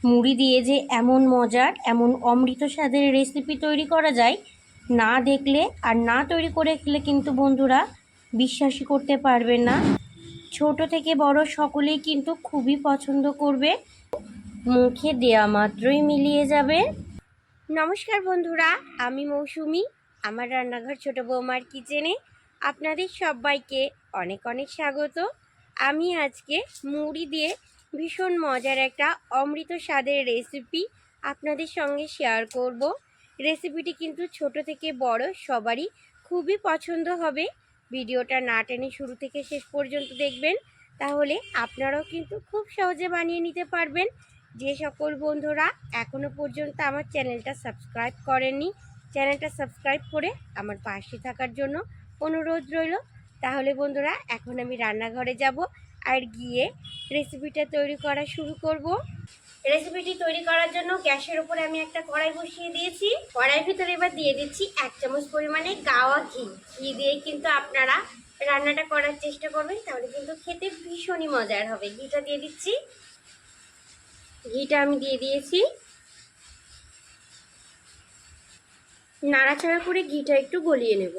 মুড়ি দিয়ে যে এমন মজার এমন অমৃত স্বাদের রেসিপি তৈরি করা যায়, না দেখলে আর না তৈরি করে খেলে কিন্তু বন্ধুরা বিশ্বাসই করতে পারবেন না। ছোট থেকে বড় সকলেই কিন্তু খুবই পছন্দ করবে, মুখে দেয়া মাত্রই মিলিয়ে যাবে। নমস্কার বন্ধুরা, আমি মৌসুমি। আমার রান্নাঘর ছোট বৌমার কিচেনে আপনাদের সবাইকে অনেক অনেক স্বাগত। আমি আজকে মুড়ি দিয়ে ভীষণ মজার একটা অমৃত স্বাদের রেসিপি আপনাদের সঙ্গে শেয়ার করব। রেসিপিটি কিন্তু ছোট থেকে বড় সবারই খুবই পছন্দ হবে। ভিডিওটা না টেনে শুরু থেকে শেষ পর্যন্ত দেখবেন, তাহলে আপনারাও কিন্তু খুব সহজে বানিয়ে নিতে পারবেন। যে সকল বন্ধুরা এখনও পর্যন্ত আমার চ্যানেলটা সাবস্ক্রাইব করেননি, চ্যানেলটা সাবস্ক্রাইব করে আমার পাশে থাকার জন্য অনুরোধ রইল। তাহলে বন্ধুরা এখন আমি রান্নাঘরে যাব আর গিয়ে রেসিপিটা তৈরি করা শুরু করব। রেসিপিটি তৈরি করার জন্য গ্যাসের উপরে আমি একটা কড়াই বসিয়ে দিয়েছি। কড়াইয়ের ভিতরে এবার দিয়ে দিচ্ছি 1 চামচ পরিমাণে গাওয়া ঘি। ঘি দিয়ে কিন্তু আপনারা রান্নাটা করার চেষ্টা করবেন, তাহলে কিন্তু খেতে ভীষণই মজার হবে। ঘিটা দিয়ে দিচ্ছি। ঘিটা আমি দিয়ে দিয়েছি। নাড়াচাড়া করে ঘিটা একটু গলিয়ে নেব।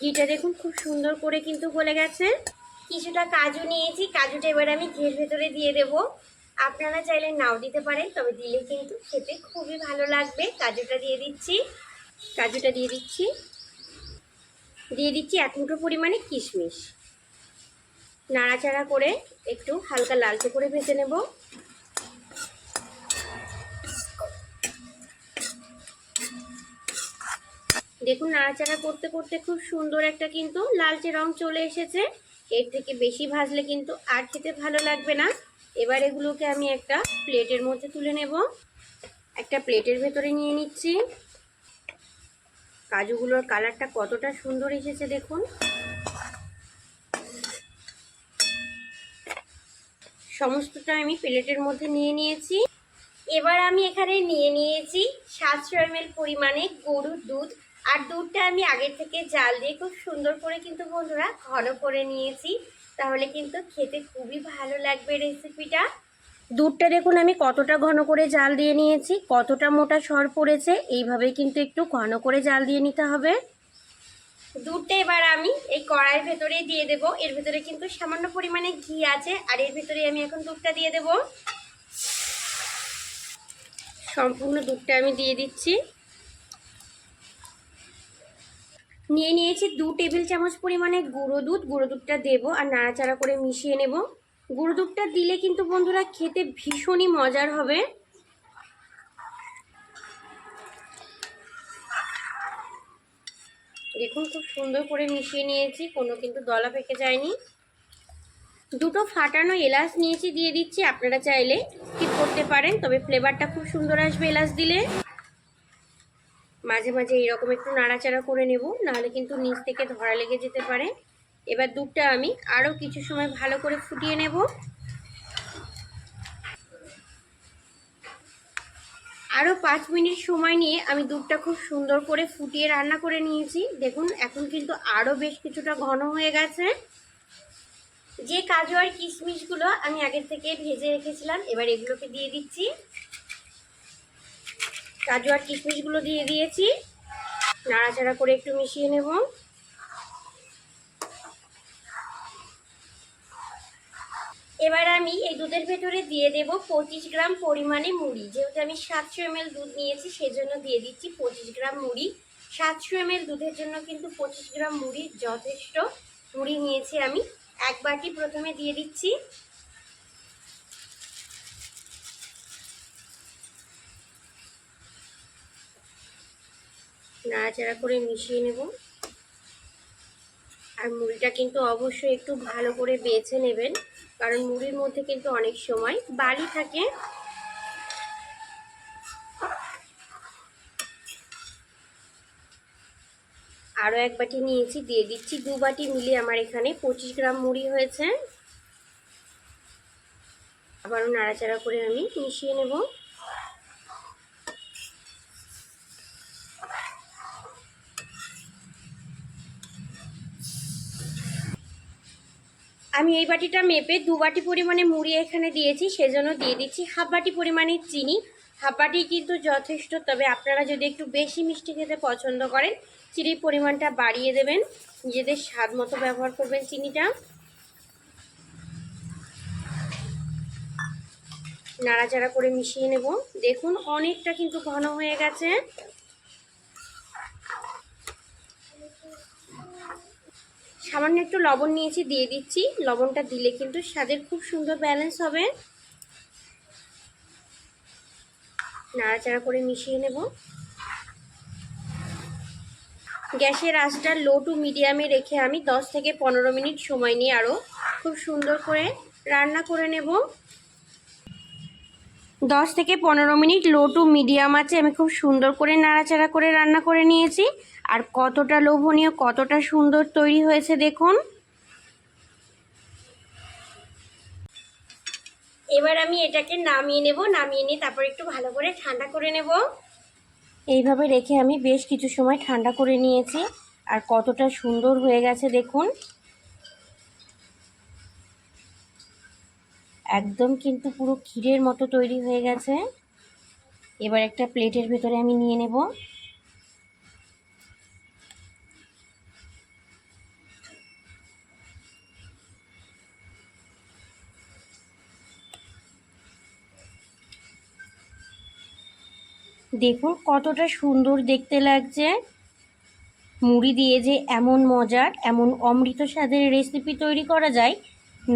ঘিটা দেখুন খুব সুন্দর করে কিন্তু গলে গেছে। কিছুটা কাজু নিয়েছি, কাজুটা এবার আমি ঘিয়ের ভেতরে দিয়ে দেব। আপনারা চাইলে নাও দিতে পারেন, তবে দিলে কিন্তু খেতে খুবই ভালো লাগবে। কাজুটা দিয়ে দিচ্ছি। কাজুটা দিয়ে দিচ্ছি। দিয়ে দিচ্ছি 1 মুঠো পরিমাণে কিশমিশ। নাড়াচাড়া করে একটু হালকা লালচে করে ভেজে নেব। দেখুন নাড়াচাড়া করতে করতে খুব সুন্দর একটা কিন্তু লালচে রং চলে এসেছে। এর থেকে বেশি ভাজলে কিন্তু আর খেতে ভালো লাগবে না। এবার এগুলোকে আমি একটা প্লেটের মধ্যে তুলে নেব। একটা প্লেটের ভেতরে নিয়ে নিচ্ছি। কাজুগুলোর কালারটা কতটা সুন্দর এসেছে দেখুন। সমস্তটা আমি প্লেটের মধ্যে নিয়ে নিয়েছি। এবার আমি এখানে নিয়ে নিয়েছি 700 ml পরিমাণে গরুর দুধ। আর দুধটা আমি আগের থেকে জাল দিয়ে খুব সুন্দর করে কিন্তু বন্ধুরা ঘন করে নিয়েছি, তাহলে কিন্তু খেতে খুবই ভালো লাগবে রেসিপিটা। দুধটা দেখুন আমি কতটা ঘন করে জাল দিয়ে নিয়েছি, কতটা মোটা সর পড়েছে। এইভাবেই কিন্তু একটু ঘন করে জাল দিয়ে নিতে হবে। দুধটা এবার আমি এই কড়াইয়ের ভেতরে দিয়ে দেব। এর ভেতরে কিন্তু সামান্য পরিমাণে ঘি আছে, আর এর ভেতরে আমি এখন দুধটা দিয়ে দেব। সম্পূর্ণ দুধটা আমি দিয়ে দিচ্ছি। নিয়ে নিয়েছি 2 টেবিল চামচ পরিমাণে গুঁড়ো দুধ। গুঁড়ো দুধটা দেবো আর নাড়াচাড়া করে মিশিয়ে নেব। গুঁড়ো দুধটা দিলে কিন্তু বন্ধুরা খেতে ভীষণই মজার হবে। দেখুন খুব সুন্দর করে মিশিয়ে নিয়েছি, কোনো কিন্তু দলা পেকে যায়নি। 2টো ফাটানো এলাচ নিয়েছি, দিয়ে দিচ্ছি। আপনারা চাইলে স্কিপ করতে পারেন, তবে ফ্লেভারটা খুব সুন্দর আসবে এলাচ দিলে। মাঝে মাঝে এইরকম একটু নাড়াচাড়া করে নেব, নাহলে কিন্তু নিচ থেকে ধরা লেগে যেতে পারে। এবার দুধটা আমি আরও কিছু সময় ভালো করে ফুটিয়ে নেব। আরও 5 মিনিট সময় নিয়ে আমি দুধটা খুব সুন্দর করে ফুটিয়ে রান্না করে নিয়েছি। দেখুন এখন কিন্তু আরও বেশ কিছুটা ঘন হয়ে গেছে। যে কাজু আর কিশমিশগুলো আমি আগের থেকে ভেজে রেখেছিলাম, এবার এগুলোকে দিয়ে দিচ্ছি। কাজু আর কিশমিশগুলো দিয়ে দিয়েছি। নাড়াচাড়া করে একটু মিশিয়ে নেব। এবার আমি এই দুধের ভেতরে দিয়ে দেব 25 গ্রাম পরিমাণে মুড়ি। যেহেতু আমি 700 ml দুধ নিয়েছি, সেজন্য দিয়ে দিচ্ছি 25 গ্রাম মুড়ি। 700 ml দুধের জন্য কিন্তু 25 গ্রাম মুড়ি যথেষ্ট। মুড়ি নিয়েছি আমি 1 বাটি, প্রথমে দিয়ে দিচ্ছি। নাড়াচাড়া করে মিশিয়ে নেব। আর মুড়িটা কিন্তু অবশ্যই একটু ভালো করে বেছে নেবেন, কারণ মুড়ির মধ্যে কিন্তু অনেক সময় বালি থাকে। আরও 1 বাটি নিয়েছি, দিয়ে দিচ্ছি। 2 বাটি মিলিয়ে আমার এখানে 25 গ্রাম মুড়ি হয়েছে। আবারও নাড়াচাড়া করে আমি মিশিয়ে নেব। আমি এই বাটিটা মেপে 2 বাটি পরিমাণে মুড়ি এখানে দিয়েছি, সেজন্য দিয়ে দিচ্ছি হাফ বাটি পরিমাণে চিনি। হাফ বাটি কিন্তু যথেষ্ট, তবে আপনারা যদি একটু বেশি মিষ্টি খেতে পছন্দ করেন চিনির পরিমাণটা বাড়িয়ে দেবেন, নিজেদের স্বাদ মতো ব্যবহার করবেন চিনিটা। নাড়াচাড়া করে মিশিয়ে নেব। দেখুন অনেকটা কিন্তু ঘন হয়ে গেছে। সামান্য একটু লবণ নিয়েছি, দিয়ে দিচ্ছি। লবণটা দিলে কিন্তু স্বাদের খুব সুন্দর ব্যালেন্স হবে। নাড়াচাড়া করে মিশিয়ে নেব। গ্যাসের আঁচটা লো টু মিডিয়ামে রেখে আমি 10 থেকে 15 মিনিট সময় নিয়ে আরও খুব সুন্দর করে রান্না করে নেব। 10 থেকে 15 মিনিট লো টু মিডিয়াম আছে আমি খুব সুন্দর করে নাড়াচাড়া করে রান্না করে নিয়েছি। আর কতটা লোভনীয়, কতটা সুন্দর তৈরি হয়েছে দেখুন। এবার আমি এটাকে নামিয়ে নেব। নামিয়ে নিয়ে তারপর একটু ভালো করে ঠান্ডা করে নেব। এইভাবে রেখে আমি বেশ কিছু সময় ঠান্ডা করে নিয়েছি। আর কতটা সুন্দর হয়ে গেছে দেখুন। একদম কিন্তু পুরো ক্ষীরের মতো তৈরি হয়ে গেছে। এবার একটা প্লেটের ভেতরে আমি নিয়ে নেব। দেখুন কতটা সুন্দর দেখতে লাগছে। মুড়ি দিয়ে যে এমন মজার, এমন অমৃত স্বাদের রেসিপি তৈরি করা যায়,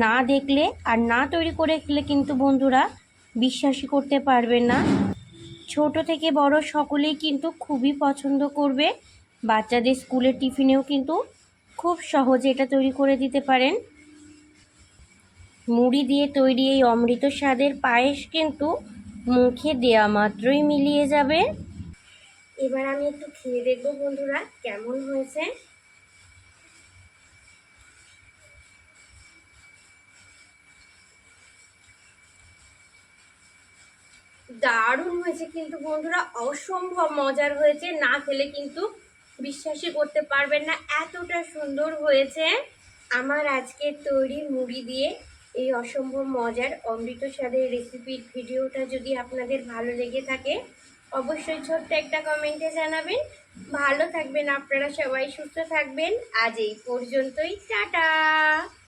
না দেখলে আর না তৈরি করে খেলে কিন্তু বন্ধুরা বিশ্বাসই করতে পারবেন না। ছোট থেকে বড় সকলেই কিন্তু খুবই পছন্দ করবে। বাচ্চাদের স্কুলের টিফিনেও কিন্তু খুব সহজে এটা তৈরি করে দিতে পারেন। মুড়ি দিয়ে তৈরি এই অমৃত স্বাদের পায়েস কিন্তু মুখে দেয়া মাত্রই মিলিয়ে যাবে। এবার আমি একটু খেয়ে দেখবো বন্ধুরা কেমন হয়েছে। দারুণ হয়েছে কিন্তু বন্ধুরা, অসম্ভব মজার হয়েছে। না খেলে কিন্তু বিশ্বাসই করতে পারবেন না এতটা সুন্দর হয়েছে। আমার আজকের তৈরি মুড়ি দিয়ে এই অসম্ভব মজার অমৃত স্বাদের রেসিপির ভিডিওটা যদি আপনাদের ভালো লেগে থাকে অবশ্যই ছোট্ট একটা কমেন্টে জানাবেন। ভালো থাকবেন আপনারা সবাই, সুস্থ থাকবেন। আজ এই পর্যন্তই, টাটা।